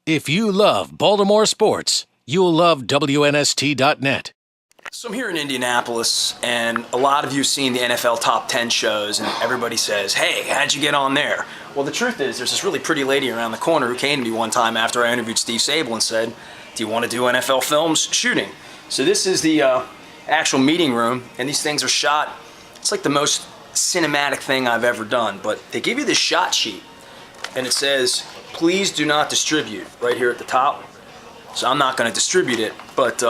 If you love Baltimore sports, you'll love WNST.net. So I'm here in Indianapolis, and a lot of you have seen the NFL Top 10 shows, and everybody says, hey, how'd you get on there? Well, the truth is, there's this really pretty lady around the corner who came to me one time after I interviewed Steve Sable and said, do you want to do NFL films shooting? So this is the actual meeting room, and these things are shot. It's like the most cinematic thing I've ever done, but they give you this shot sheet, and it says, please do not distribute, right here at the top. So I'm not going to distribute it, but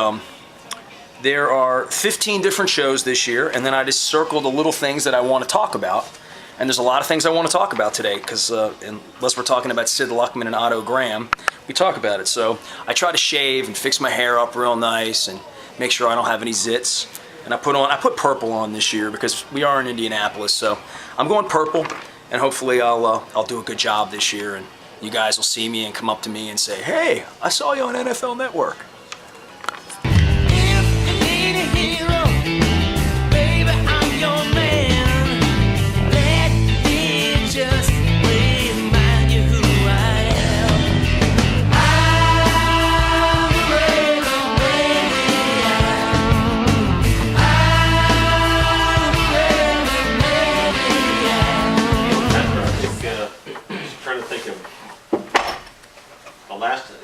there are 15 different shows this year, and then I just circled the little things that I want to talk about. And there's a lot of things I want to talk about today, because unless we're talking about Sid Luckman and Otto Graham, we talk about it. So I try to shave and fix my hair up real nice and make sure I don't have any zits. And I put purple on this year because we are in Indianapolis, so I'm going purple, and hopefully I'll do a good job this year, and you guys will see me and come up to me and say, hey, I saw you on NFL Network.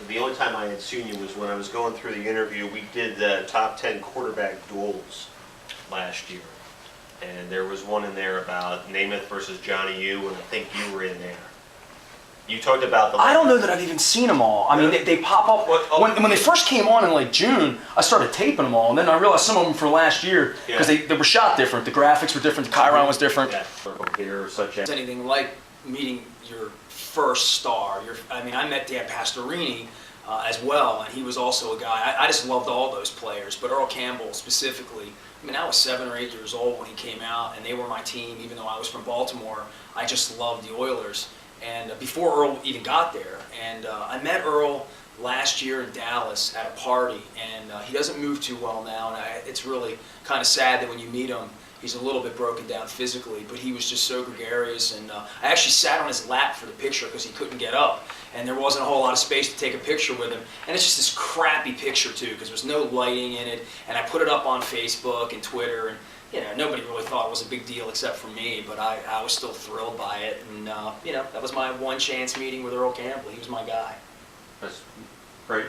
The only time I had seen you was when I was going through the interview. We did the top 10 quarterback duels last year, and there was one in there about Namath versus Johnny U, and I think you were in there. You talked about the... I don't know that I've even seen them all. I mean, they pop up. When they first came on in like June, I started taping them all, and then I realized some of them for last year, because they were shot different. The graphics were different, the Chiron was different. Here, such as... Anything like meeting your first star. I met Dan Pastorini as well, and he was also a guy. I just loved all those players, but Earl Campbell specifically. I mean, I was 7 or 8 years old when he came out, and they were my team, even though I was from Baltimore. I just loved the Oilers. And before Earl even got there, and I met Earl last year in Dallas at a party, and he doesn't move too well now, and it's really kind of sad that when you meet him, he's a little bit broken down physically, but he was just so gregarious, and I actually sat on his lap for the picture because he couldn't get up, and there wasn't a whole lot of space to take a picture with him, and it's just this crappy picture too, because there's no lighting in it, and I put it up on Facebook and Twitter, and nobody really thought it was a big deal except for me, but I was still thrilled by it, and that was my one chance meeting with Earl Campbell. He was my guy. That's great.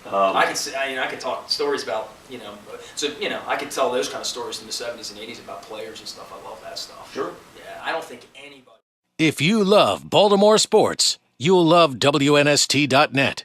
I could talk stories about, I could tell those kind of stories in the 70s and 80s about players and stuff. I love that stuff. Sure. Yeah, I don't think anybody... If you love Baltimore sports, you'll love WNST.net.